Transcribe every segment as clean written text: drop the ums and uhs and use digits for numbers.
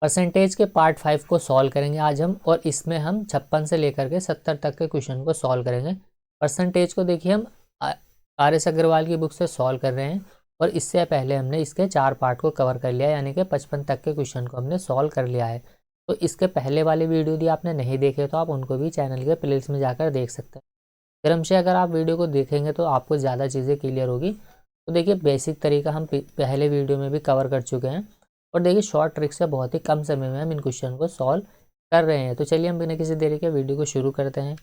Percentage के part 5 को solve करेंगे आज हम, और इसमें हम 56 से लेकर के 70 तक के क्वेश्चन को सॉल्व करेंगे। परसेंटेज को देखिए हम आर एस अग्रवाल की बुक से सॉल्व कर रहे हैं, और इससे पहले हमने इसके 4 पार्ट को कवर कर लिया, यानी कि 55 तक के क्वेश्चन को हमने सॉल्व कर लिया है। तो इसके पहले वाले वीडियो यदि आपने नहीं देखे तो आप उनको भी चैनल के प्लेलिस्ट में जाकर देख सकते हैं। क्रमशः अगर आप वीडियो को देखेंगे तो आपको ज़्यादा चीज़ें क्लियर होगी। तो देखिए बेसिक तरीका हम पहले वीडियो में भी कवर कर चुके हैं, और देखिए शॉर्ट ट्रिक से बहुत ही कम समय में हम इन क्वेश्चन को सॉल्व कर रहे हैं। तो चलिए हम बिना किसी देरी के वीडियो को शुरू करते हैं।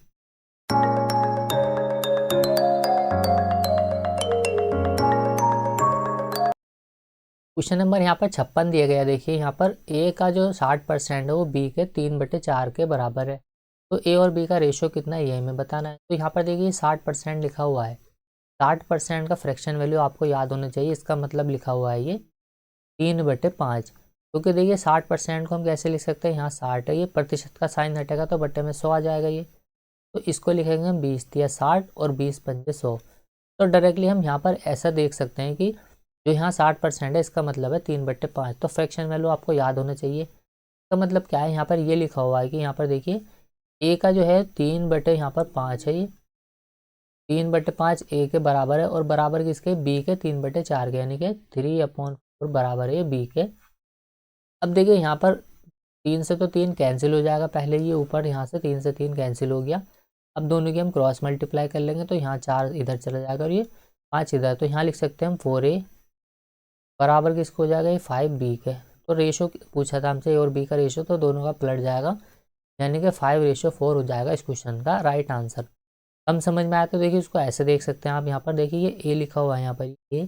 क्वेश्चन नंबर यहाँ पर 56 दिया गया। देखिए यहाँ पर ए का जो 60% है वो बी के 3/4 के बराबर है। तो ए और बी का रेशियो कितना है ये हमें बताना है। तो यहाँ पर देखिए 60% लिखा हुआ है। 60% का फ्रैक्शन वैल्यू आपको याद होना चाहिए। इसका मतलब लिखा हुआ है ये 3/5। क्योंकि देखिए 60% को हम कैसे लिख सकते हैं, यहाँ 60 है, ये प्रतिशत का साइन हटेगा तो बट्टे में 100 आ जाएगा ये। तो इसको लिखेंगे हम 20 या 60 और 20×5 100। तो डायरेक्टली हम यहाँ पर ऐसा देख सकते हैं कि जो यहाँ 60% है इसका मतलब है 3/5। तो फ्रैक्शन वैल्यू आपको याद होना चाहिए। इसका मतलब क्या है, यहाँ पर ये लिखा हुआ है कि यहाँ पर देखिए ए का जो है 3/5 है, ये 3/5 ए के बराबर है, और बराबर किसके, बी के 3/4 के, यानी कि 3/4 बराबर है बी के। अब देखिए यहाँ पर 3 से तो 3 कैंसिल हो जाएगा, पहले ये ऊपर यहाँ से 3 से 3 कैंसिल हो गया। अब दोनों की हम क्रॉस मल्टीप्लाई कर लेंगे तो यहाँ 4 इधर चला जाएगा और ये 5 इधर। तो यहाँ लिख सकते हैं हम 4a बराबर किसको हो जाएगा, ये 5b के। तो रेशो पूछा था हमसे ए और बी का रेशो, तो दोनों का पलट जाएगा, यानी कि 5:4 हो जाएगा इस क्वेश्चन का राइट आंसर। हम समझ में आया तो देखिए इसको ऐसे देख सकते हैं आप। यहाँ पर देखिए ये ए लिखा हुआ है यहाँ पर ए,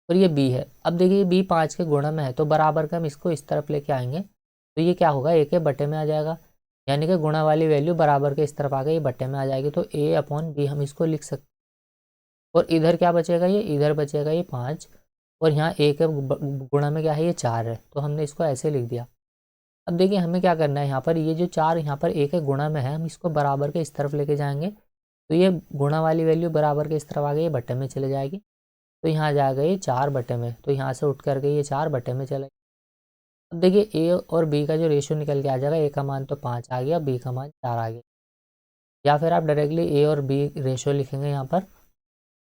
और ये बी है। अब देखिए बी 5 के गुणा में है, तो बराबर का हम इसको इस तरफ लेके आएंगे तो ये क्या होगा, ए के बटे में आ जाएगा, यानी कि गुणा वाली वैल्यू बराबर के इस तरफ आ गई, ये बटे में आ जाएगी। तो a/b हम इसको लिख सकते हैं। और इधर क्या बचेगा, ये इधर बचेगा ये 5, और यहाँ ए के गुणा में क्या है, ये 4 है, तो हमने इसको ऐसे लिख दिया। अब देखिए हमें क्या करना है, यहाँ पर ये जो 4 यहाँ पर ए के गुणा में है, हम इसको बराबर के इस तरफ लेके जाएंगे, तो ये गुणा वाली वैल्यू बराबर के इस तरफ आ गई, ये बटे में चले जाएगी। तो यहाँ आ जाएगा ये 4 बटे में, तो यहाँ से उठ करके ये 4 बटे में चले। अब देखिए ए और बी का जो रेशियो निकल के आ जाएगा, ए का मान तो 5 आ गया, बी का मान 4 आ गया। या फिर आप डायरेक्टली ए और बी रेशियो लिखेंगे यहाँ पर,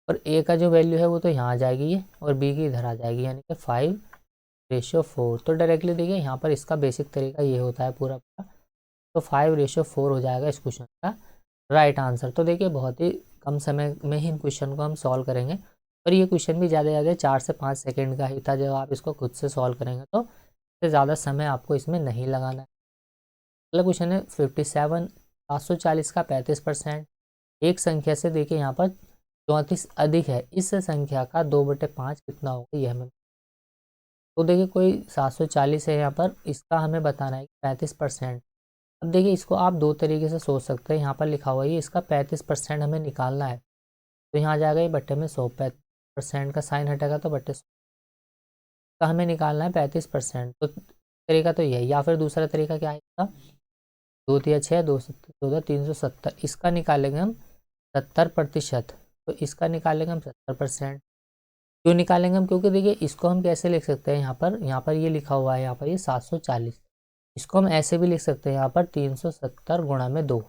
और ए का जो वैल्यू है वो तो यहाँ आ जाएगी ये, और बी की इधर आ जाएगी, यानी कि 5:4। तो डायरेक्टली देखिए यहाँ पर इसका बेसिक तरीका ये होता है पूरा पूरा। तो 5:4 हो जाएगा इस क्वेश्चन का राइट आंसर। तो देखिए बहुत ही कम समय में ही इन क्वेश्चन को हम सॉल्व करेंगे, और ये क्वेश्चन भी ज़्यादा ज़्यादा 4 से 5 सेकेंड का ही था। जब आप इसको खुद से सॉल्व करेंगे तो इससे ज़्यादा समय आपको इसमें नहीं लगाना है। अगला क्वेश्चन है 57, 740 का 35%। एक संख्या से देखिए यहाँ पर 34 अधिक है, इस संख्या का 2/5 कितना होगा ये हमें। तो देखिए कोई 740 है यहाँ पर, इसका हमें बताना है 35%। अब देखिए इसको आप दो तरीके से सोच सकते हैं। यहाँ पर लिखा हुआ है इसका 35% हमें निकालना है, तो यहाँ आ जाएगा ये बट्टे में 100, 35% का साइन हटेगा तो बट्टे 100 का हमें निकालना है 35%। तो तरीका तो यही, या फिर दूसरा तरीका क्या है इसका, 2×6 2×2 370, इसका निकालेंगे हम 70%। तो इसका निकालेंगे हम 70%। क्यों निकालेंगे हम, क्योंकि देखिए इसको हम कैसे लिख सकते हैं, यहाँ पर ये लिखा हुआ है, यहाँ पर ये 740, इसको हम ऐसे भी लिख सकते हैं यहाँ पर 370 गुणा में 2।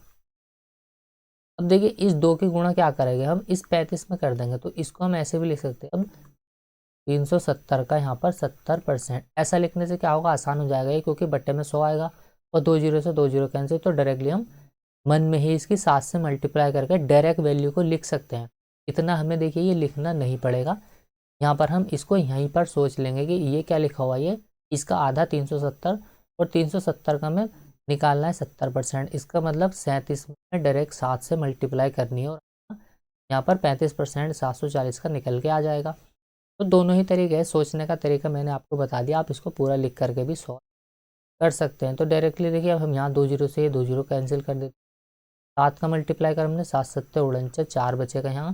अब देखिए इस 2 की गुणा क्या करेंगे हम, इस 35 में कर देंगे, तो इसको हम ऐसे भी लिख सकते हैं। अब 370 का यहाँ पर 70%, ऐसा लिखने से क्या होगा, आसान हो जाएगा ये, क्योंकि बट्टे में 100 आएगा, और 2 जीरो से 2 जीरो कैंसिल, तो डायरेक्टली हम मन में ही इसकी 7 से मल्टीप्लाई करके डायरेक्ट वैल्यू को लिख सकते हैं। इतना हमें देखिए ये लिखना नहीं पड़ेगा। यहाँ पर हम इसको यहीं पर सोच लेंगे कि ये क्या लिखा हुआ है, ये इसका आधा 370, और 370 का हमें निकालना है 70%। इसका मतलब 37 में डायरेक्ट 7 से मल्टीप्लाई करनी है, और यहाँ पर 35% 740 का निकल के आ जाएगा। तो दोनों ही तरीके हैं, सोचने का तरीका मैंने आपको बता दिया, आप इसको पूरा लिख करके भी सॉल्व कर सकते हैं। तो डायरेक्टली देखिए अब हम यहाँ 2 जीरो से ये 2 जीरो कैंसिल कर देते हैं। 7 का मल्टीप्लाई कर हमने, 7×7 = 4 बचेगा यहाँ,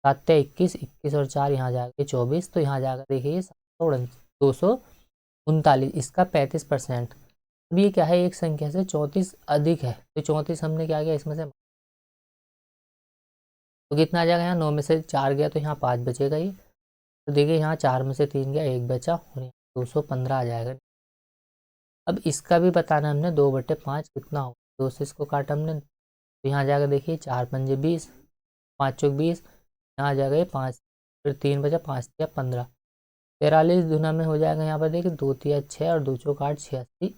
7×21 21, और 4 यहाँ जाएगा 24, तो यहाँ जाएगा देखिए ये 239, इसका 35%। अब ये क्या है, एक संख्या से 34 अधिक है, तो 34 हमने क्या किया इसमें से, तो कितना आ जाएगा, यहाँ 9 में से 4 गया तो यहाँ 5 बचेगा ये। तो देखिए यहाँ 4 में से 3 गया, 1 बचा, और यहाँ 215 आ जाएगा। अब इसका भी बताना हमने 2/5 कितना हो, 2 से इसको काटा हमने तो यहाँ जाएगा देखिए 4 पंजे 20, 5 चौक 20, यहाँ आ जाएगा ये 5, फिर 3 बचा 5 या 15, 43 दूना में हो जाएगा यहाँ पर देखिए 2 तिया 6 और 2 चौक 8, 86।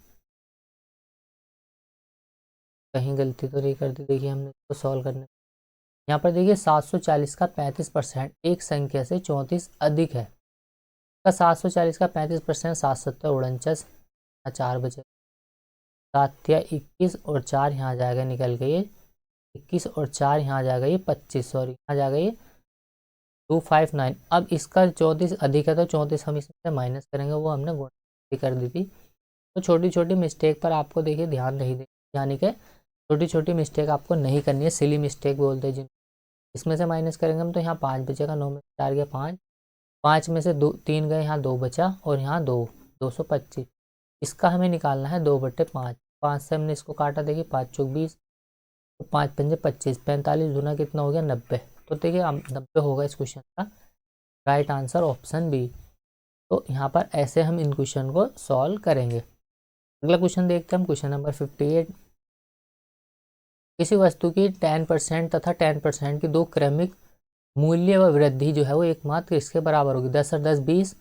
कहीं गलती तो नहीं कर दी देखिए हमने इसको सॉल्व करने। यहाँ पर देखिए 740 का 35% एक संख्या से 34 अधिक है। का 740 का 35% 7 7 49, 4 बचे 7 या 21 और 4 यहाँ जाएगा निकल गए 21 और 4 यहाँ जाएगा ये 25, सॉरी यहाँ जाएगा ये 259। अब इसका 34 अधिक है तो 34 हम इसमें से माइनस करेंगे, वो हमने गुणा कर दी थी। तो छोटी छोटी मिस्टेक पर आपको देखिए ध्यान नहीं दे, यानी कि छोटी छोटी मिस्टेक आपको नहीं करनी है, सिली मिस्टेक बोलते हैं जिन। इसमें से माइनस करेंगे हम तो यहाँ 5 बचेगा, 9 में 4 गया 5, 5 में से 3 गए, यहाँ 2 बचा और यहाँ 2, 225। इसका हमें निकालना है 2/5। 5 से हमने इसको काटा देखिए 5 चौक 20, तो 5 पंजे 25, 45 दूना कितना हो गया 90। तो देखिए 90 होगा इस क्वेश्चन का राइट आंसर ऑप्शन बी। तो यहाँ पर ऐसे हम इन क्वेश्चन को सॉल्व करेंगे। अगला क्वेश्चन देखते हैं हम, क्वेश्चन नंबर 58। किसी वस्तु की 10% तथा 10% की दो क्रमिक मूल्य व वृद्धि जो है वो एकमात्र इसके बराबर होगी, 10 और 10 20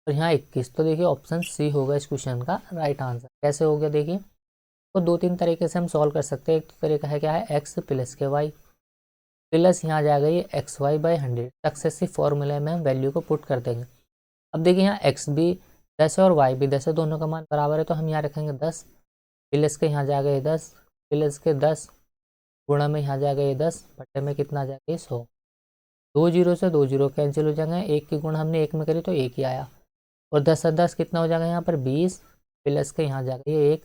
और यहाँ 21। तो देखिए ऑप्शन सी होगा इस क्वेश्चन का राइट आंसर। कैसे हो गया देखिए, तो 2-3 तरीके से हम सॉल्व कर सकते हैं। एक तो तरीका है क्या है, x प्लस के वाई प्लस यहाँ जाएगा ये XY/100। सक्सेसिव फॉर्मूले में हम वैल्यू को पुट कर देंगे। अब देखिए यहाँ x भी 10 है और y भी 10 है, दोनों का मान बराबर है, तो हम यहाँ रखेंगे 10 प्लस के यहाँ जाएगा ये 10 प्लस के 10 गुणा में यहाँ जाएगा ये 10 बट्टे में कितना आ जाएगा ये 100। 2 जीरो से 2 जीरो कैंसिल हो जाएंगे, एक की गुणा हमने एक में करी तो एक ही आया, और 10 और 10 कितना हो जाएगा यहाँ पर 20 प्लस के यहाँ जाएगा ये 1,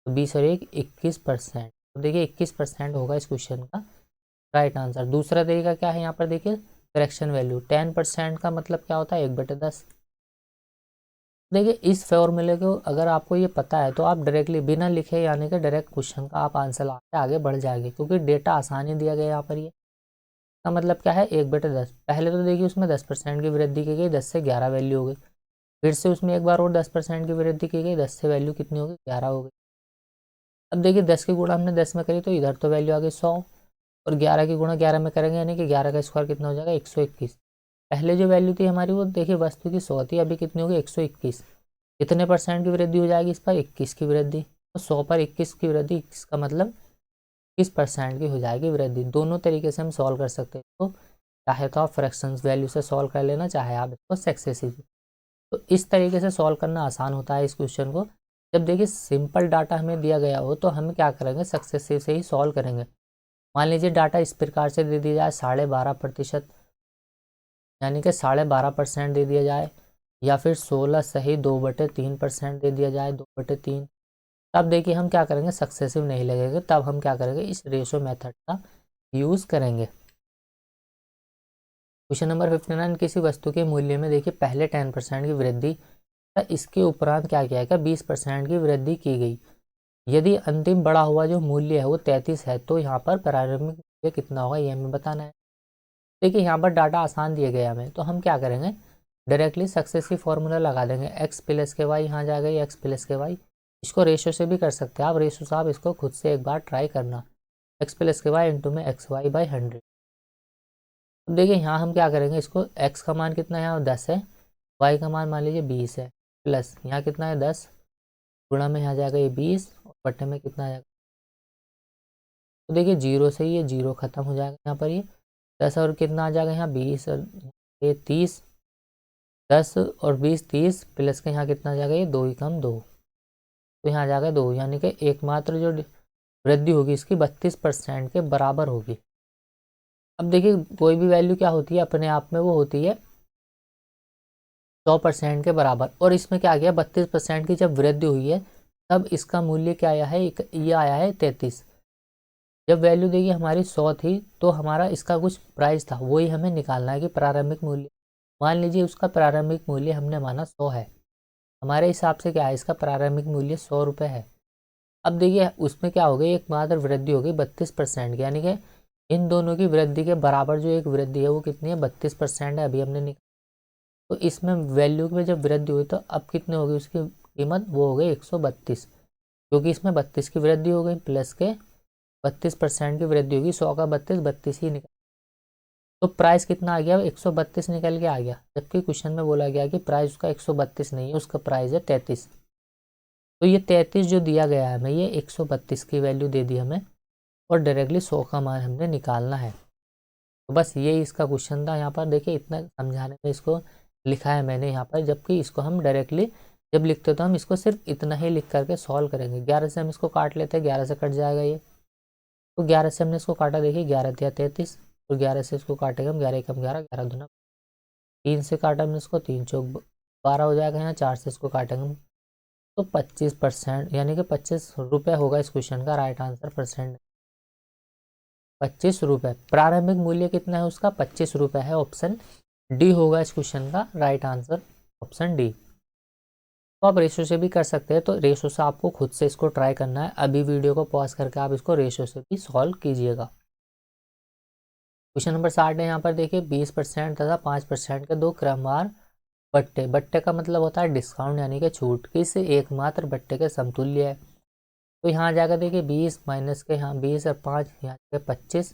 तो 20 और 1 21%। तो देखिए 21% होगा इस क्वेश्चन का राइट आंसर। दूसरा तरीका क्या है, यहाँ पर देखिए करेक्शन वैल्यू 10% का मतलब क्या होता है 1/10। देखिए इस फॉर्मूले को अगर आपको ये पता है तो आप डायरेक्टली बिना लिखे यानी कि डायरेक्ट क्वेश्चन का आप आंसर ला के आगे बढ़ जाएंगे, क्योंकि डेटा आसानी दिया गया यहाँ पर। ये का मतलब क्या है 1/10। पहले तो देखिए उसमें 10% की वृद्धि की गई, 10 से 11 वैल्यू हो गई, फिर से उसमें एक बार और 10% की वृद्धि की गई, 10 से वैल्यू कितनी हो गई 11 हो गई। अब देखिए 10 की गुणा हमने 10 में करी तो इधर तो वैल्यू आ गई 100, और 11 की गुणा 11 में करेंगे यानी कि 11 का स्क्वायर कितना हो जाएगा 121। पहले जो वैल्यू थी हमारी वो देखिए वस्तु की 100 थी, अभी कितनी होगी 121। कितने परसेंट की वृद्धि हो जाएगी इस पर 21 की वृद्धि, तो 100 पर 21 की वृद्धि, इसका मतलब 21% की हो जाएगी वृद्धि। दोनों तरीके से हम सॉल्व कर सकते हैं, तो चाहे तो आप फ्रैक्शंस वैल्यू से सॉल्व कर लेना, चाहे आप इसको सक्सेसिव। तो इस तरीके से सॉल्व करना आसान होता है इस क्वेश्चन को। जब देखिए सिंपल डाटा हमें दिया गया हो तो हम क्या करेंगे सक्सेसिव से ही सॉल्व करेंगे। मान लीजिए डाटा इस प्रकार से दे दिया जाए 12.5%, यानी कि 12.5% दे दिया जाए, या फिर 16 सही 2/3% दे दिया जाए 2/3। तब देखिए हम क्या करेंगे सक्सेसिव नहीं लगेगा, तब हम क्या करेंगे इस रेशो मेथड का यूज़ करेंगे। Question number 59। किसी वस्तु के मूल्य में देखिए पहले 10% की वृद्धि, इसके उपरांत क्या किया गया 20% की वृद्धि की गई। यदि अंतिम बड़ा हुआ जो मूल्य है वो 33 है तो यहाँ पर प्रारंभिक मूल्य कितना होगा ये हमें बताना है। देखिए यहाँ पर डाटा आसान दिए गए हमें, तो हम क्या करेंगे डायरेक्टली सक्सेसिव फॉर्मूला लगा देंगे। x प्लस के वाई, यहाँ जाएगा ये x प्लस के वाई, इसको रेशो से भी कर सकते हैं आप, रेशो से आप इसको खुद से एक बार ट्राई करना। x प्लस के वाई इंटू में XY/100। अब देखिए यहाँ हम क्या करेंगे, इसको x का मान कितना है यहाँ 10 है, y का मान मान लीजिए 20 है, प्लस यहाँ कितना है 10 गुणा में यहाँ जाएगा ये 20 और बट्टे में कितना आ जाएगा। तो देखिए जीरो से ये जीरो खत्म हो जाएगा, यहाँ पर ये 10 और कितना आ जाएगा यहाँ 20 और ये 30, 10 और 20 30 प्लस के यहाँ कितना आ जाएगा ये 2 ही कम 2, तो यहाँ आ जाएगा 2, यानी कि एकमात्र जो वृद्धि होगी इसकी 32% के बराबर होगी। अब देखिए कोई भी वैल्यू क्या होती है अपने आप में वो होती है 100% के बराबर, और इसमें क्या गया 32% की जब वृद्धि हुई है तब इसका मूल्य क्या आया है, ये आया है 33। जब वैल्यू देखिए हमारी 100 थी तो हमारा इसका कुछ प्राइस था, वही हमें निकालना है कि प्रारंभिक मूल्य। मान लीजिए उसका प्रारंभिक मूल्य हमने माना 100 है, हमारे हिसाब से क्या है इसका प्रारंभिक मूल्य 100 रुपये है। अब देखिए उसमें क्या हो गई एक मात्र वृद्धि हो गई 32% की, यानी कि इन दोनों की वृद्धि के बराबर जो एक वृद्धि है वो कितनी है 32% है, अभी हमने निकाला। तो इसमें वैल्यू में जब वृद्धि हुई तो अब कितने हो गई उसकी कीमत वो हो गई 132, क्योंकि इसमें 32 की वृद्धि हो गई, प्लस के 32% की वृद्धि होगी, 100 का 32, 32 ही निकल, तो प्राइस कितना आ गया, 132 निकल के आ गया। जबकि क्वेश्चन में बोला गया कि प्राइस उसका 132 नहीं है, उसका प्राइस है 33। तो ये 33 जो दिया गया है हमें, ये 132 की वैल्यू दे दी हमें, और डायरेक्टली 100 का मान हमने निकालना है। तो बस ये इसका क्वेश्चन था। यहाँ पर देखिए इतना समझाने में इसको लिखा है मैंने यहाँ पर, जबकि इसको हम डायरेक्टली जब लिखते तो हम इसको सिर्फ इतना ही लिख करके सॉल्व करेंगे। 11 से हम इसको काट लेते हैं, 11 से कट जाएगा ये, तो 11 से हमने इसको काटा, देखिए 11 या 33, तो 11 से इसको काटेंगे हम, 11 कम 11, 11 दूना, 3 से काटा हमने इसको, 3 चौक 12 हो जाएगा, यहाँ 4 से इसको काटेंगे हम, तो 25%, यानी कि 25 रुपये होगा इस क्वेश्चन का राइट आंसर। परसेंट 25 रुपये, प्रारंभिक मूल्य कितना है उसका, 25 रुपये है, ऑप्शन डी होगा इस क्वेश्चन का राइट आंसर, ऑप्शन डी। तो आप रेशो से भी कर सकते हैं, तो रेशो से आपको खुद से इसको ट्राई करना है। अभी वीडियो को पॉज करके आप इसको रेशो से भी सॉल्व कीजिएगा। क्वेश्चन नंबर 60 है, यहाँ पर देखिए 20% तथा 5% के दो क्रमवार बट्टे, बट्टे का मतलब होता है डिस्काउंट यानी कि छूट, किस एकमात्र बट्टे के समतुल्य है। तो यहाँ जाकर देखिए 20 माइनस के, यहाँ 20 और 5, यहाँ 25,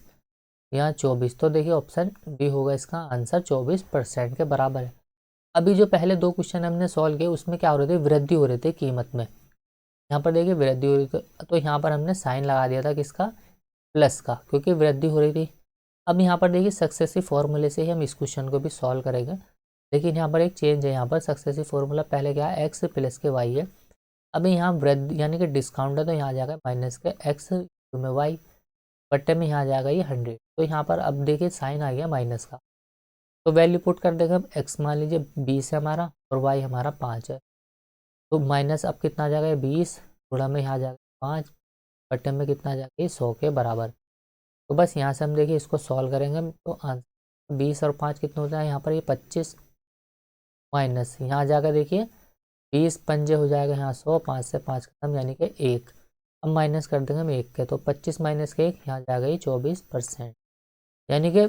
यहाँ 24, तो देखिए ऑप्शन डी होगा इसका आंसर, 24% के बराबर है। अभी जो पहले दो क्वेश्चन हमने सॉल्व किए उसमें क्या हो रहे थे, वृद्धि हो रही थी कीमत में, यहाँ पर देखिए वृद्धि हो रही थी, तो यहाँ पर हमने साइन लगा दिया था किसका, प्लस का, क्योंकि वृद्धि हो रही थी। अब यहाँ पर देखिए सक्सेसिव फॉर्मूले से ही हम इस क्वेश्चन को भी सॉल्व करेंगे, लेकिन यहाँ पर एक चेंज है। यहाँ पर सक्सेसिव फॉर्मूला पहले क्या है, एक्स प्लस के वाई है, अभी यहाँ वृद्धि यानी कि डिस्काउंट है, तो यहाँ जाएगा माइनस के एक्स में वाई, बट्टे में यहाँ जाएगा ये 100, तो यहाँ पर अब देखिए साइन आ गया माइनस का, तो वैल्यू पुट कर देंगे हम, एक्स मान लीजिए 20 है हमारा और वाई हमारा 5 है, तो माइनस अब कितना आ जाएगा 20, थोड़ा में यहाँ जाएगा 5, बट्टे में कितना आ जाएगा ये 100 के बराबर। तो बस यहाँ से हम देखिए इसको सॉल्व करेंगे हम, तो आंसर 20 और 5 कितना होता है यहाँ पर, ये 25, माइनस यहाँ जाकर देखिए 20 पंजे हो जाएगा यहाँ 100, 5 से 5 खत्म यानी कि 1, अब माइनस कर देंगे हम 1 के, तो 25 माइनस के 1 यहाँ जाएगा ये 24%, यानी कि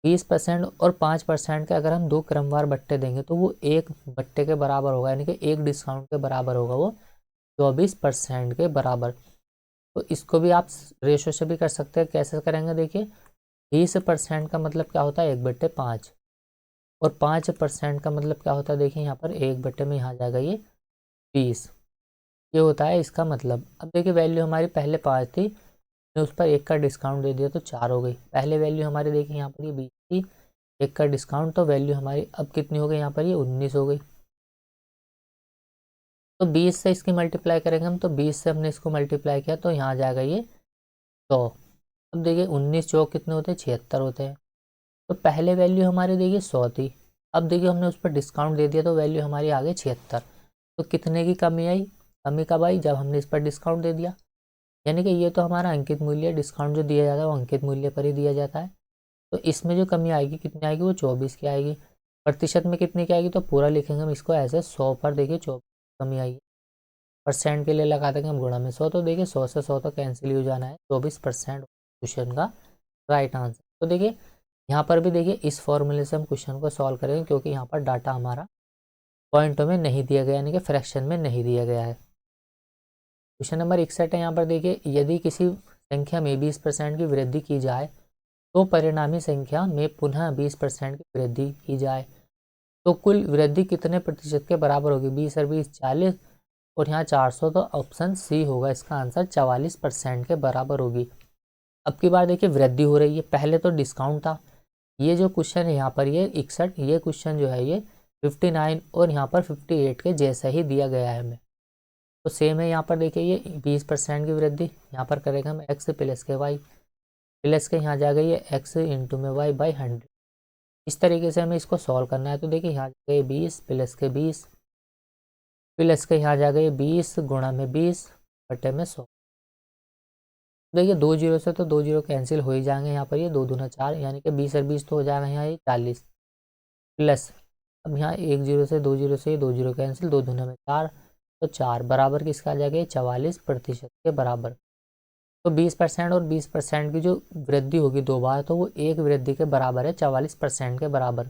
20% और 5% के अगर हम दो क्रमवार बट्टे देंगे तो वो एक बट्टे के बराबर होगा, यानी कि एक डिस्काउंट के बराबर होगा, वो 24% के बराबर। तो इसको भी आप रेशो से भी कर सकते हैं, कैसे करेंगे देखिए, 20% का मतलब क्या होता है 1/5, और 5% का मतलब क्या होता है, देखिए यहाँ पर 1 बट्टे में यहाँ जाएगा ये 20, ये होता है इसका मतलब। अब देखिए वैल्यू हमारी पहले 5 थी, ने उस पर 1 का डिस्काउंट दे दिया तो 4 हो गई, पहले वैल्यू हमारी देखिए यहाँ पर ये 20 थी, 1 का डिस्काउंट, तो वैल्यू हमारी अब कितनी हो गई यहाँ पर ये 19 हो गई। तो 20 से इसकी मल्टीप्लाई करेंगे हम, तो 20 से हमने इसको मल्टीप्लाई किया तो यहाँ जाएगा ये 100। अब देखिए 19 चौक कितने होते हैं, 76 होते हैं। तो पहले वैल्यू हमारी देखिए 100 थी, अब देखिए हमने उस पर डिस्काउंट दे दिया तो वैल्यू हमारी आ गई 76। तो कितने की कमी आई, कमी कब आई, जब हमने इस पर डिस्काउंट दे दिया, यानी कि ये तो हमारा अंकित मूल्य, डिस्काउंट जो दिया जाता है वो अंकित मूल्य पर ही दिया जाता है। तो इसमें जो कमी आएगी कितनी आएगी, वो 24 की आएगी। प्रतिशत में कितनी की आएगी, तो पूरा लिखेंगे हम इसको ऐसे, 100 पर देखिए 24 कमी आई है, परसेंट के लिए लगा देंगे हम गुणा में 100, तो देखिए 100 से 100 तो कैंसिल हो जाना है, 24% क्वेश्चन का राइट आंसर। तो देखिए यहाँ पर भी देखिए इस फॉर्मूले से हम क्वेश्चन को सॉल्व करेंगे, क्योंकि यहाँ पर डाटा हमारा पॉइंटों में नहीं दिया गया, यानी कि फ्रैक्शन में नहीं दिया गया है। क्वेश्चन नंबर 61 है, यहाँ पर देखिए यदि किसी संख्या में 20% की वृद्धि की जाए तो परिणामी संख्या में पुनः 20% की वृद्धि की जाए तो कुल वृद्धि कितने प्रतिशत के बराबर होगी, 20 और 20 40, और यहाँ 400, तो ऑप्शन सी होगा इसका आंसर, 44% के बराबर होगी। अब की बार देखिए वृद्धि हो रही है, पहले तो डिस्काउंट था, ये जो क्वेश्चन है यहाँ पर ये 61, ये क्वेश्चन जो है ये 59 और यहाँ पर 58 के जैसा ही दिया गया है हमें, तो सेम है। यहाँ पर देखिए ये 20% की वृद्धि, यहाँ पर करेंगे हम एक्स प्लस के वाई, प्लस के यहाँ जाएगा ये एक्स इंटू में वाई बाई 100, इस तरीके से हमें इसको सॉल्व करना है। तो देखिए यहाँ जाएगा ये 20 प्लस के 20, प्लस के यहाँ जाएगा ये 20 गुणा में 20 बटे में 100। देखिए 2 जीरो से तो 2 जीरो कैंसिल हो ही जाएंगे, यहाँ पर ये 2 दूना 4, यानी कि 20 और 20 तो हो जाएगा यहाँ ये 40, प्लस अब यहाँ 1 जीरो से 2 जीरो से 2 जीरो कैंसिल, 2 दूना में 4, तो 4 बराबर किसका आ जाएगा ये 44% के बराबर। तो 20% और 20% की जो वृद्धि होगी दो बार, तो वो एक वृद्धि के बराबर है, 44% के बराबर।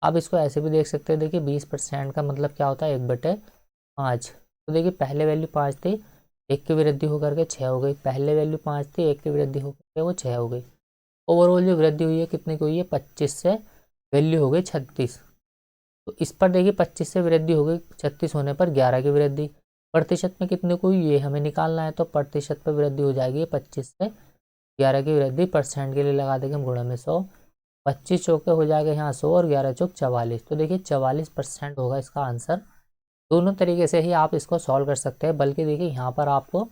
आप इसको ऐसे भी देख सकते हैं, देखिए 20% का मतलब क्या होता है 1/5, तो देखिए पहले वैल्यू 5 थी, 1 की वृद्धि होकर के 6 हो गई, पहले वैल्यू 5 थी, 1 की वृद्धि होकर के वो 6 हो गई। ओवरऑल जो वृद्धि हुई है कितने की हुई है, 25 से वैल्यू हो गई 36। तो इस पर देखिए 25 से वृद्धि हो गई, 36 होने पर 11 की वृद्धि। प्रतिशत में कितने को हुई ये हमें निकालना है, तो प्रतिशत पर वृद्धि हो जाएगी 25 से 11 की वृद्धि। परसेंट के लिए लगा देंगे हम गुणा में 100, 25 चौके हो जाएगा यहाँ 100 और 11 चौक 44। तो देखिए 44% होगा इसका आंसर। दोनों तरीके से ही आप इसको सॉल्व कर सकते हैं, बल्कि देखिए यहाँ पर आपको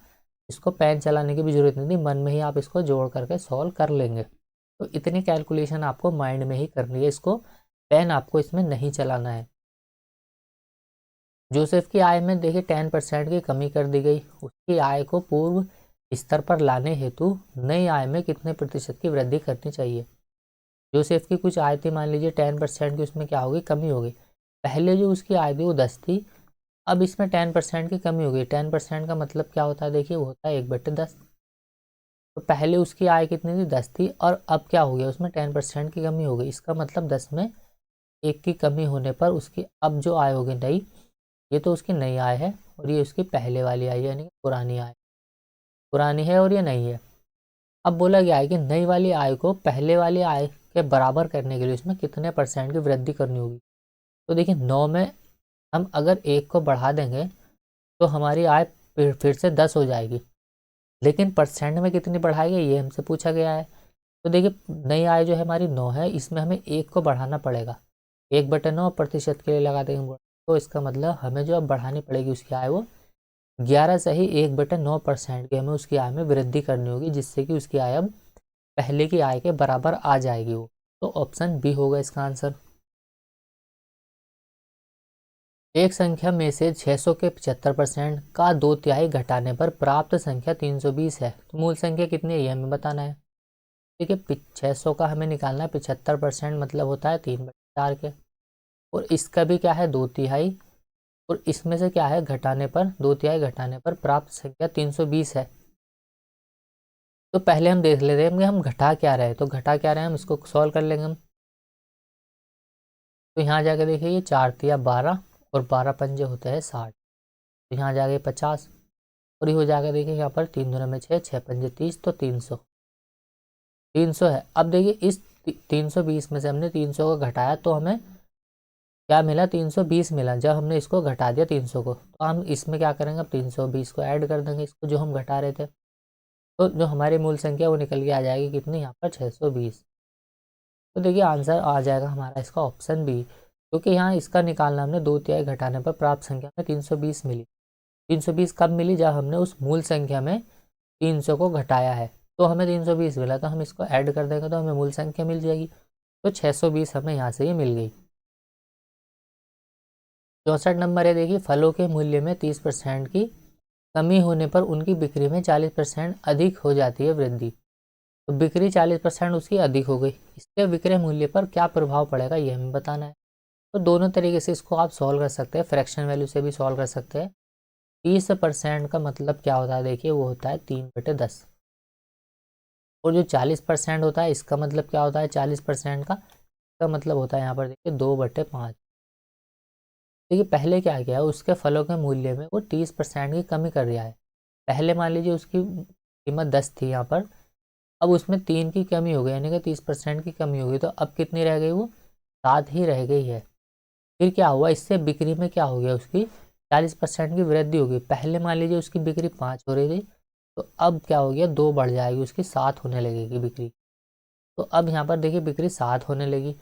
इसको पेन चलाने की भी जरूरत नहीं थी, मन में ही आप इसको जोड़ करके सॉल्व कर लेंगे। तो इतनी कैलकुलेशन आपको माइंड में ही करनी है, इसको पेन आपको इसमें नहीं चलाना है। जोसेफ की आय में देखिए 10% की कमी कर दी गई। उसकी आय को पूर्व स्तर पर लाने हेतु नई आय में कितने प्रतिशत की वृद्धि करनी चाहिए। जोसेफ की कुछ आय थी, मान लीजिए 10% की, उसमें क्या होगी, कमी हो गई। पहले जो उसकी आय थी वो 10 थी, अब इसमें 10% की कमी हो गई। 10% का मतलब क्या होता है, देखिए वो होता है 1/10। तो पहले उसकी आय कितनी थी, 10 थी, और अब क्या हो गया, उसमें 10% की कमी हो गई। इसका मतलब 10 में 1 की कमी होने पर उसकी अब जो आय होगी नई, ये तो उसकी नई आय है और ये उसकी पहले वाली आय यानी पुरानी आय, पुरानी है और ये नई है। अब बोला गया है कि नई वाली आय को पहले वाली आय के बराबर करने के लिए उसमें कितने परसेंट की वृद्धि करनी होगी। तो देखिए 9 में हम अगर 1 को बढ़ा देंगे तो हमारी आय फिर से 10 हो जाएगी, लेकिन परसेंट में कितनी बढ़ाएंगे ये हमसे पूछा गया है। तो देखिए नई आय जो है हमारी 9 है, इसमें हमें 1 को बढ़ाना पड़ेगा, 1/9 प्रतिशत के लिए लगा देंगे। तो इसका मतलब हमें जो अब बढ़ानी पड़ेगी उसकी आय, वो 11 से ही 1/9% की हमें उसकी आय में वृद्धि करनी होगी, जिससे कि उसकी आय अब पहले की आय के बराबर आ जाएगी वो। तो ऑप्शन बी होगा इसका आंसर। एक संख्या में से 600 के 75% का 2/3 घटाने पर प्राप्त संख्या 320 है, तो मूल संख्या कितनी है ये हमें बताना है। देखिए 600 का हमें निकालना है, 75% मतलब होता है 3/4 के, और इसका भी क्या है 2/3, और इसमें से क्या है घटाने पर 2/3 घटाने पर प्राप्त संख्या 320 है। तो पहले हम देख लेते हैं कि हम घटा क्या रहे हैं, तो घटा क्या रहे हैं हम इसको सॉल्व कर लेंगे हम। तो यहाँ जाके देखिए ये 4×3 = 12 और 12 पंजे होते हैं 60, तो यहाँ जाके 50, और ये हो जाएगा देखिए यहाँ पर 3×2 = 6, 6×5 = 30, तो 300 है। अब देखिए इस 320 में से हमने 300 को घटाया तो हमें क्या मिला, 320 मिला। जब हमने इसको घटा दिया 300 को, तो हम इसमें क्या करेंगे, अब 320 को ऐड कर देंगे इसको जो हम घटा रहे थे, तो जो हमारी मूल संख्या वो निकल के आ जाएगी कितनी, यहाँ पर 620। तो देखिए आंसर आ जाएगा हमारा इसका ऑप्शन बी, क्योंकि यहाँ इसका निकालना हमने 2/3 घटाने पर प्राप्त संख्या में 320 मिली। 320 कब मिली, जब हमने उस मूल संख्या में 300 को घटाया है, तो हमें 320 मिला, तो हम इसको ऐड कर देंगे तो हमें मूल संख्या मिल जाएगी। तो 620 हमें यहाँ से ये मिल गई। 64 नंबर है, देखिए फलों के मूल्य में 30% की कमी होने पर उनकी बिक्री में 40% अधिक हो जाती है वृद्धि। तो बिक्री 40% उसकी अधिक हो गई, इसके विक्रय मूल्य पर क्या प्रभाव पड़ेगा ये हमें बताना है। तो दोनों तरीके से इसको आप सॉल्व कर सकते हैं, फ्रैक्शन वैल्यू से भी सॉल्व कर सकते हैं। 30% का मतलब क्या होता है, देखिए वो होता है 3/10, और जो 40% होता है इसका मतलब क्या होता है, 40% का इसका मतलब होता है यहाँ पर देखिए 2/5। देखिए पहले क्या किया है, उसके फलों के मूल्य में वो 30% की कमी कर दिया है। पहले मान लीजिए उसकी कीमत 10 थी यहाँ पर, अब उसमें 3 की कमी हो गई, यानी कि 30% की कमी हो गई, तो अब कितनी रह गई, वो 7 ही रह गई है। फिर क्या हुआ, इससे बिक्री में क्या हो गया, उसकी 40% की वृद्धि हो गई। पहले मान लीजिए उसकी बिक्री 5 हो रही थी, तो अब क्या हो गया, 2 बढ़ जाएगी, उसकी 7 होने लगेगी बिक्री। तो अब यहाँ पर देखिए बिक्री 7 होने लगी,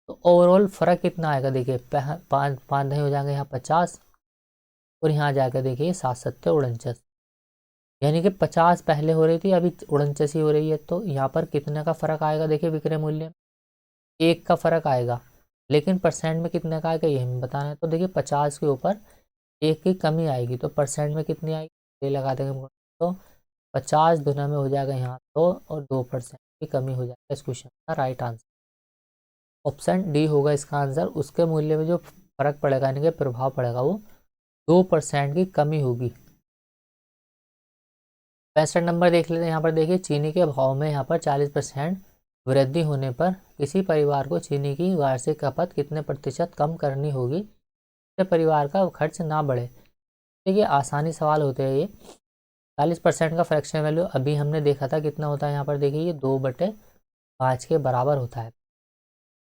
तो ओवरऑल फ़र्क कितना आएगा, देखिए 5 नहीं हो जाएंगे यहाँ 50, और यहाँ जाकर देखिए 7×7 = 49, यानी कि 50 पहले हो रही थी, अभी 49 ही हो रही है। तो यहाँ पर कितने का फ़र्क आएगा, देखिए विक्रय मूल्य 1 का फ़र्क आएगा, लेकिन परसेंट में कितने का आएगा ये हमें बताना है। तो देखिए 50 के ऊपर 1 की कमी आएगी, तो परसेंट में कितनी आएगी ये लगा देंगे हम। तो 50 गुना में हो जाएगा यहाँ 2, और 2% की कमी हो जाएगा। इस क्वेश्चन का राइट आंसर ऑप्शन डी होगा इसका आंसर। उसके मूल्य में जो फर्क पड़ेगा, यानी कि प्रभाव पड़ेगा, वो 2% की कमी होगी। 65 नंबर देख लेते हैं। यहाँ पर देखिए चीनी के भाव में यहाँ पर 40% वृद्धि होने पर किसी परिवार को चीनी की वार्षिक खपत कितने प्रतिशत कम करनी होगी जिससे परिवार का खर्च ना बढ़े। देखिए आसानी सवाल होते हैं ये। 40% का फ्रैक्शन वैल्यू अभी हमने देखा था कितना होता है, यहाँ पर देखिए ये 2/5 के बराबर होता है।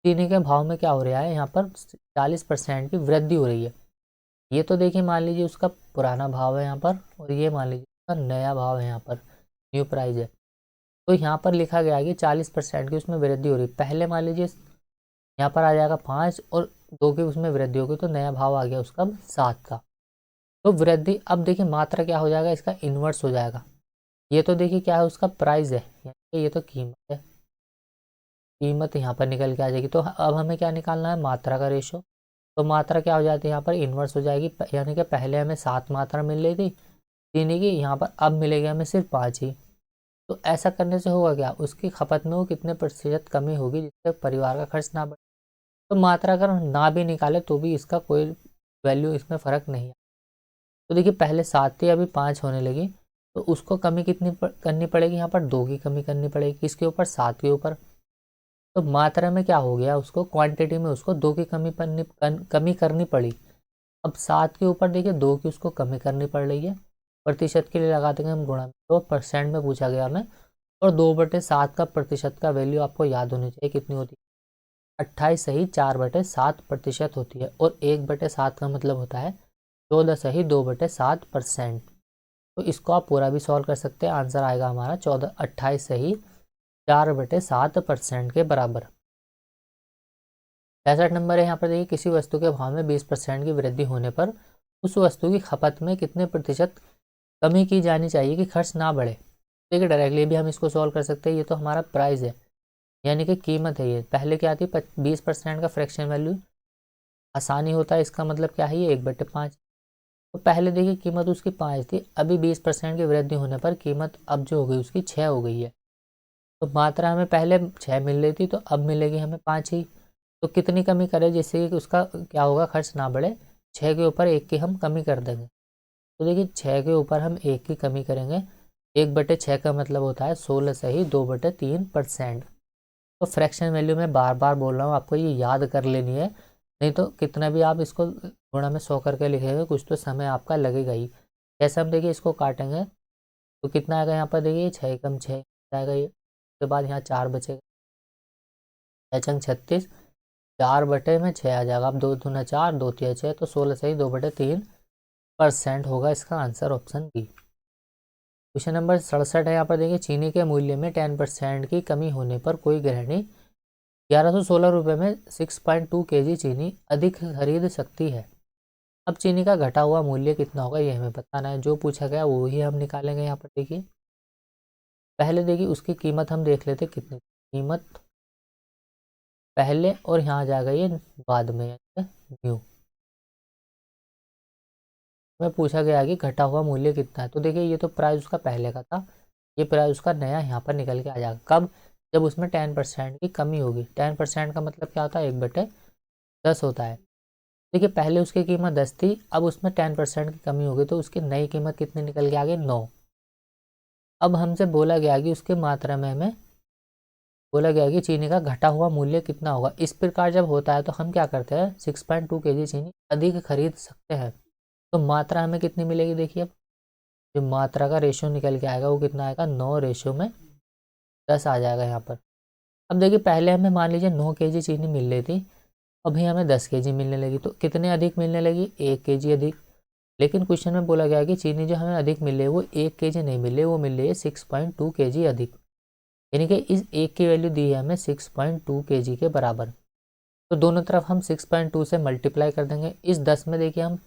चीनी के भाव में क्या हो रहा है, यहाँ पर 40% की वृद्धि हो रही है। ये तो देखिए मान लीजिए उसका पुराना भाव है यहाँ पर, और ये मान लीजिए उसका नया भाव है, यहाँ पर न्यू प्राइस है। तो यहाँ पर लिखा गया है कि 40% की उसमें वृद्धि हो रही है। पहले मान लीजिए यहाँ पर आ जाएगा 5 और 2 की उसमें वृद्धि होगी, तो नया भाव आ गया उसका 7 का। तो वृद्धि, अब देखिए मात्रा क्या हो जाएगा, इसका इन्वर्स हो जाएगा। ये तो देखिए क्या है, उसका प्राइस है, यानी ये तो कीमत है। कीमत यहाँ पर निकल के आ जाएगी। तो अब हमें क्या निकालना है, मात्रा का रेशो। तो मात्रा क्या हो जाती है, यहाँ पर इन्वर्स हो जाएगी। यानी कि पहले हमें 7 मात्रा मिल रही थी चीनी की, यहाँ पर अब मिलेगी हमें सिर्फ 5 ही। तो ऐसा करने से होगा क्या, उसकी खपत में वो कितने प्रतिशत कमी होगी जिससे परिवार का खर्च ना बढ़े। तो मात्रा अगर ना भी निकाले तो भी इसका कोई वैल्यू, इसमें फ़र्क नहीं है। तो देखिए पहले 7 थी, अभी 5 होने लगी, तो उसको कमी कितनी करनी पड़ेगी, यहाँ पर 2 की कमी करनी पड़ेगी। किसके ऊपर, 7 के ऊपर। तो मात्रा में क्या हो गया, उसको क्वांटिटी में उसको 2 की कमी करनी पड़ी। अब 7 के ऊपर देखिए 2 की उसको कमी करनी पड़ रही है। प्रतिशत के लिए लगा देंगे हम गुणा में, तो परसेंट में पूछा गया हमें। और 2/7 का प्रतिशत का वैल्यू आपको याद होनी चाहिए कितनी होती है, 28 सही 4/7% होती है। और 1/7 का मतलब होता है 14 सही 2/7%। तो इसको आप पूरा भी सॉल्व कर सकते हैं, आंसर आएगा हमारा 28 सही 4/7% के बराबर। 65 नंबर है, यहाँ पर देखिए किसी वस्तु के भाव में 20% की वृद्धि होने पर उस वस्तु की खपत में कितने प्रतिशत कमी की जानी चाहिए कि खर्च ना बढ़े। देखिए डायरेक्टली भी हम इसको सॉल्व कर सकते हैं। ये तो हमारा प्राइस है, यानी कि कीमत है। ये पहले क्या थी, 20% का फ्रैक्शन वैल्यू आसानी होता है, इसका मतलब क्या है, ये 1/5। तो पहले देखिए कीमत उसकी 5 थी, अभी 20% की वृद्धि होने पर कीमत अब जो हो गई उसकी 6 हो गई है। तो मात्रा हमें पहले 6 मिल रही थी, तो अब मिलेगी हमें 5 ही। तो कितनी कमी करें जिससे कि उसका क्या होगा, खर्च ना बढ़े। 6 के ऊपर 1 की हम कमी कर देंगे। तो देखिए 6 के ऊपर हम 1 की कमी करेंगे, 1/6 का मतलब होता है 16 सही 2/3%। तो फ्रैक्शन वैल्यू में बार बार बोल रहा हूँ, आपको ये याद कर लेनी है, नहीं तो कितना भी आप इसको गुणा में 100 करके लिखेंगे कुछ तो समय आपका लगेगा ही। जैसे हम देखिए इसको काटेंगे तो कितना आएगा, यहाँ पर देखिए 6 कम 6 आएगा ये। उसके बाद यहाँ 4 बचेगा, 6 36, 4/6 आ जाएगा। अब 2 दूना 4, 2 तिया 6, तो 16 सही 2/3% होगा इसका answer, option B. Question number 67 है, यहाँ पर देखिए चीनी के मूल्य में 10% की कमी होने पर कोई गृहिणी 1116 रुपये में 6.2 kg चीनी अधिक खरीद सकती है। अब चीनी का घटा हुआ मूल्य कितना होगा ये हमें बताना है। जो पूछा गया वो ही हम निकालेंगे। यहाँ पर देखिए पहले देखिए उसकी कीमत हम देख लेते कितनी, कीमत पहले और यहाँ आ जाएगा ये बाद में, न्यू में पूछा गया कि घटा हुआ मूल्य कितना है। तो देखिए ये तो प्राइस उसका पहले का था, ये प्राइस उसका नया यहाँ पर निकल के आ जाएगा। कब, जब उसमें 10% की कमी होगी। 10% का मतलब क्या होता है, 1/10 होता है। देखिए पहले उसकी कीमत 10 थी, अब उसमें 10% की कमी होगी, तो उसकी नई कीमत कितनी निकल के आ गई, 9। अब हमसे बोला गया कि उसके मात्रा में हमें बोला गया कि चीनी का घटा हुआ मूल्य कितना होगा। इस प्रकार जब होता है तो हम क्या करते हैं, 6.2 kg चीनी अधिक खरीद सकते हैं। तो मात्रा हमें कितनी मिलेगी, देखिए अब जो मात्रा का रेशो निकल के आएगा वो कितना आएगा, 9/10 आ जाएगा यहाँ पर। अब देखिए पहले हमें मान लीजिए 9 kg चीनी मिल रही थी, अभी हमें 10 kg मिलने लगी, तो कितने अधिक मिलने लगी, 1 kg अधिक। लेकिन क्वेश्चन में बोला गया कि चीनी जो हमें अधिक मिल रही है वो 1 kg नहीं मिल रही, वो मिल रही है 6.2 kg अधिक। यानी कि इस एक की वैल्यू दी है हमें 6.2 kg के बराबर। तो दोनों तरफ हम 6.2 से मल्टीप्लाई कर देंगे। इस 10 में देखिए हम,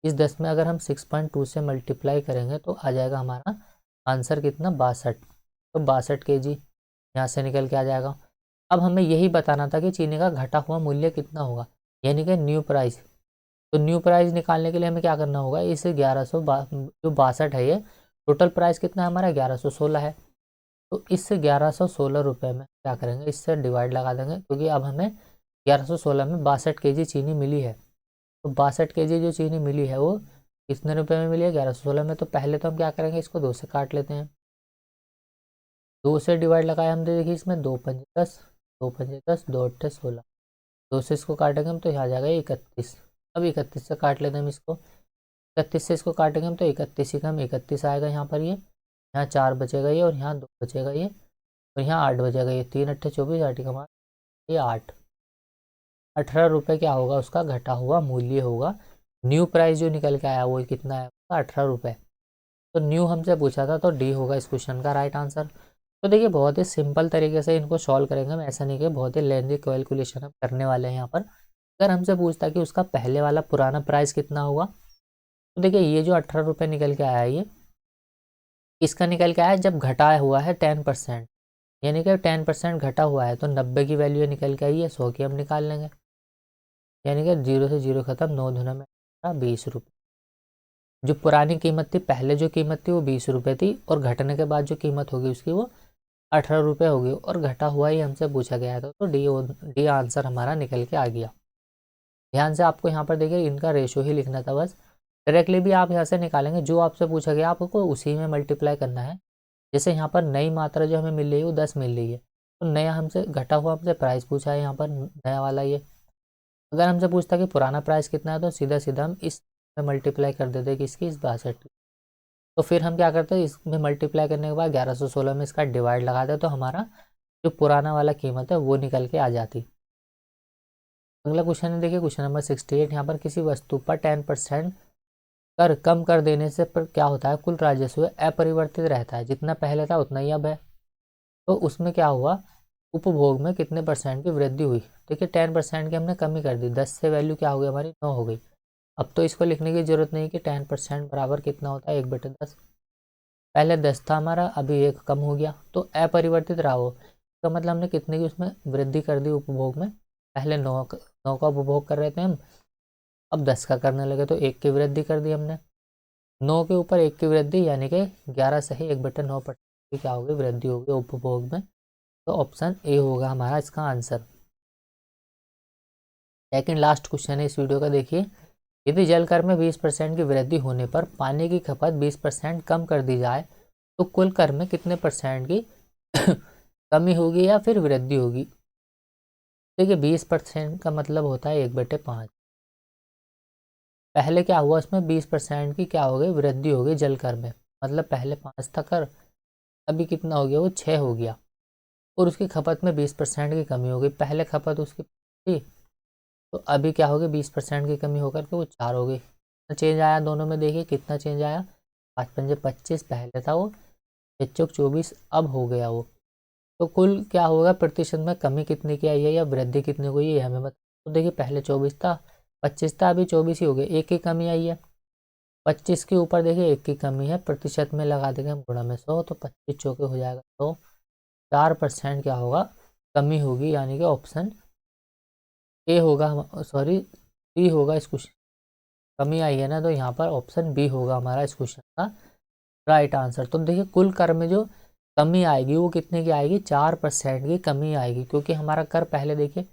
इस 10 में अगर हम 6.2 से मल्टीप्लाई करेंगे तो आ जाएगा हमारा आंसर कितना, 62। तो 62 kg यहाँ से निकल के आ जाएगा। अब हमें यही बताना था कि चीनी का घटा हुआ मूल्य कितना होगा, यानी कि न्यू प्राइस। तो न्यू प्राइस निकालने के लिए हमें क्या करना होगा, इस 1100 जो 62 है, ये टोटल प्राइस कितना है हमारा, 1116 है। तो इस 1116 रुपये में क्या करेंगे, इससे डिवाइड लगा देंगे, क्योंकि अब हमें 1116 में 62 kg चीनी मिली है। तो 62 kg जो चीनी मिली है वो कितने रुपए में मिली है, 1116 में। तो पहले तो हम क्या करेंगे, इसको 2 से काट लेते हैं। 2 से डिवाइड लगाया हमने, देखिए इसमें 2 पंजे 10, 2 पंजे 10, 2 अट्ठे 16, 2 से इसको काटेंगे हम तो यहाँ आ जाएगा 31। अब 31 से काट लेते हैं हम इसको, 31 से इसको काटेंगे हम तो 31 ही कम 31 आएगा यहाँ पर, ये यहाँ 4 बचेगा ये, और यहाँ 2 बचेगा ये, और यहाँ 8 बचेगा ये। 3 8 24, 8 कमा ये 8। 18 रुपये क्या होगा उसका घटा हुआ मूल्य होगा। न्यू प्राइस जो निकल के आया वो कितना है, 18 रुपये। तो न्यू हमसे पूछा था, तो डी होगा इस क्वेश्चन का राइट आंसर। तो देखिए बहुत ही सिंपल तरीके से इनको सॉल्व करेंगे हम, ऐसा नहीं कि बहुत ही लेंथी कैलकुलेशन हम करने वाले हैं यहाँ पर। अगर हमसे पूछता कि उसका पहले वाला पुराना प्राइस कितना हुआ, तो देखिए ये जो 18 रुपये निकल के आया है, ये इसका निकल के आया जब घटा हुआ है 10%, यानी कि 10% घटा हुआ है, तो 90 की वैल्यू निकल के आई है, 100 की हम निकाल लेंगे, यानी कि 0 से 0 खत्म, 9 दूना में 20 रुपये। जो पुरानी कीमत थी, पहले जो कीमत थी वो 20 रुपये थी, और घटने के बाद जो कीमत होगी उसकी वो 18 रुपये होगी, और घटा हुआ ही हमसे पूछा गया था, तो डी आंसर हमारा निकल के आ गया। ध्यान से आपको यहाँ पर देखिए इनका रेशो ही लिखना था बस, डायरेक्टली भी आप यहाँ से निकालेंगे, जो आपसे पूछा गया आपको उसी में मल्टीप्लाई करना है। जैसे यहाँ पर नई मात्रा जो हमें मिल रही है वो 10 मिल रही है, तो नया हमसे घटा हुआ हमसे प्राइस पूछा है यहाँ पर नया वाला ये। अगर हमसे पूछता कि पुराना प्राइस कितना है, तो सीधा सीधा हम इस में मल्टीप्लाई कर देते कि इसकी इस 62 की। तो फिर हम क्या करते हैं, इसमें मल्टीप्लाई करने के बाद 1116 में इसका डिवाइड लगा दे, तो हमारा जो पुराना वाला कीमत है वो निकल के आ जाती। अगला क्वेश्चन है देखिए क्वेश्चन नंबर 68। यहाँ पर किसी वस्तु पर 10% कर कम कर देने से पर क्या होता है, कुल राजस्व अपरिवर्तित रहता है, जितना पहले था उतना ही अब है। तो उसमें क्या हुआ, उपभोग में कितने परसेंट की वृद्धि हुई। देखिए 10% की हमने कमी कर दी, 10 से वैल्यू क्या हो गई हमारी 9 हो गई। अब तो इसको लिखने की जरूरत नहीं कि 10% बराबर कितना होता है 1/10। पहले 10 था हमारा, अभी 1 कम हो गया, तो अपरिवर्तित रहा वो, तो मतलब हमने कितने की उसमें वृद्धि कर दी उपभोग में। पहले 9 का उपभोग कर रहे थे हम, अब 10 का करने लगे, तो 1 की वृद्धि कर दी हमने। 9 के ऊपर 1 की वृद्धि, यानी कि 11 से ही 1/9% की क्या होगी वृद्धि होगी उपभोग में। तो ऑप्शन ए होगा हमारा इसका आंसर। सेकंड लास्ट क्वेश्चन है इस वीडियो का, देखिए यदि जल कर में 20% की वृद्धि होने पर पानी की खपत 20% कम कर दी जाए, तो कुल कर में कितने परसेंट की कमी होगी या फिर वृद्धि होगी। देखिए 20% का मतलब होता है 1/5। पहले क्या हुआ, उसमें 20% की क्या हो गई वृद्धि हो गई जल कर में, मतलब पहले 5 था कर, अभी कितना हो गया वो 6 हो गया, और उसकी खपत में 20% की कमी हो गई। पहले खपत उसकी थी, तो अभी क्या हो गई 20% की कमी होकर के वो 4 हो गई। चेंज आया दोनों में, देखिए कितना चेंज आया, 5 पंजे 25 पहले था वो, 6 चौक 24 अब हो गया वो। तो कुल क्या होगा प्रतिशत में कमी कितने की आई है या वृद्धि कितनी हुई है हमें बता। तो देखिए पहले 24 था, 25 था, अभी 24 ही हो गया, 1 की कमी आई है। 25 के ऊपर देखिए 1 की कमी है, प्रतिशत में लगा देंगे हम गुणा में 100, तो 25 चौके हो जाएगा, तो 4% क्या होगा कमी होगी, यानी कि ऑप्शन ए होगा, सॉरी बी होगा इस क्वेश्चन। कमी आई है ना, तो यहाँ पर ऑप्शन बी होगा हमारा इस क्वेश्चन का राइट आंसर। तो देखिए कुल कर में जो कमी आएगी वो कितने की आएगी, 4% की कमी आएगी, क्योंकि हमारा कर पहले देखिए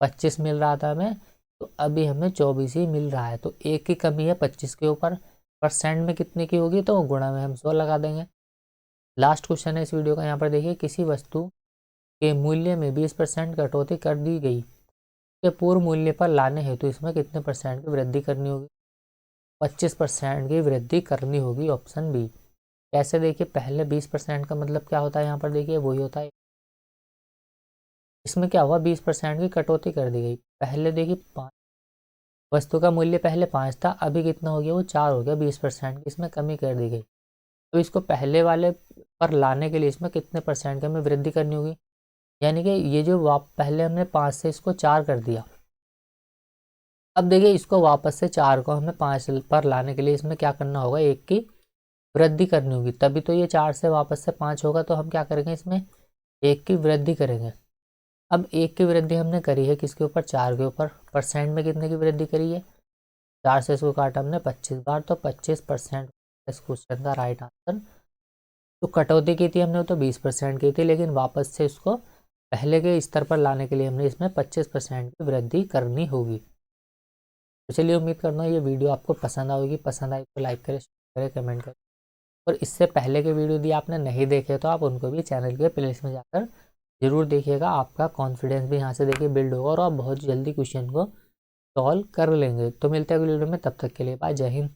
25 मिल रहा था हमें, तो अभी हमें 24 ही मिल रहा है, तो 1 की कमी है 25 के ऊपर, परसेंट में कितने की होगी, तो गुणा में हम 100 लगा देंगे। लास्ट क्वेश्चन है इस वीडियो का, यहाँ पर देखिए किसी वस्तु के मूल्य में 20% कटौती कर दी गई, के पूर्व मूल्य पर लाने हेतु इसमें कितने परसेंट की वृद्धि करनी होगी। 25% की वृद्धि करनी होगी, ऑप्शन बी। कैसे, देखिए पहले 20% का मतलब क्या होता है, यहाँ पर देखिए वही होता है, इसमें क्या हुआ 20% की कटौती कर दी गई। पहले देखिए 5 वस्तु का मूल्य पहले 5 था, अभी कितना हो गया वो 4 हो गया, 20% की इसमें कमी कर दी गई। तो इसको पहले वाले पर लाने के लिए इसमें कितने परसेंट की हमें वृद्धि करनी होगी, यानी कि ये जो पहले हमने 5 से इसको 4 कर दिया, अब देखिए इसको वापस से 4 को हमें 5 पर लाने के लिए इसमें क्या करना होगा, 1 की वृद्धि करनी होगी, तभी तो ये 4 से वापस से 5 होगा। तो हम क्या करेंगे, इसमें 1 की वृद्धि करेंगे। अब 1 की वृद्धि हमने करी है किसके ऊपर, 4 के ऊपर, परसेंट में कितने की वृद्धि करी है, 4 से इसको काटा हमने 25 बार, तो 25% इस क्वेश्चन का राइट आंसर। तो कटौती की थी हमने तो 20% की थी, लेकिन वापस से इसको पहले के स्तर पर लाने के लिए हमने इसमें 25% की वृद्धि करनी होगी। तो चलिए उम्मीद करता हूँ ये वीडियो आपको पसंद आएगी, पसंद आई तो लाइक करें, शेयर करें, कमेंट करें, और इससे पहले के वीडियो यदि आपने नहीं देखे तो आप उनको भी चैनल के प्लेलिस्ट में जाकर जरूर देखिएगा। आपका कॉन्फिडेंस भी यहाँ से देखिए बिल्ड होगा और आप बहुत जल्दी क्वेश्चन को सॉल्व कर लेंगे। तो मिलते हैं अगले वीडियो में, तब तक के लिए बाय, जय हिंद।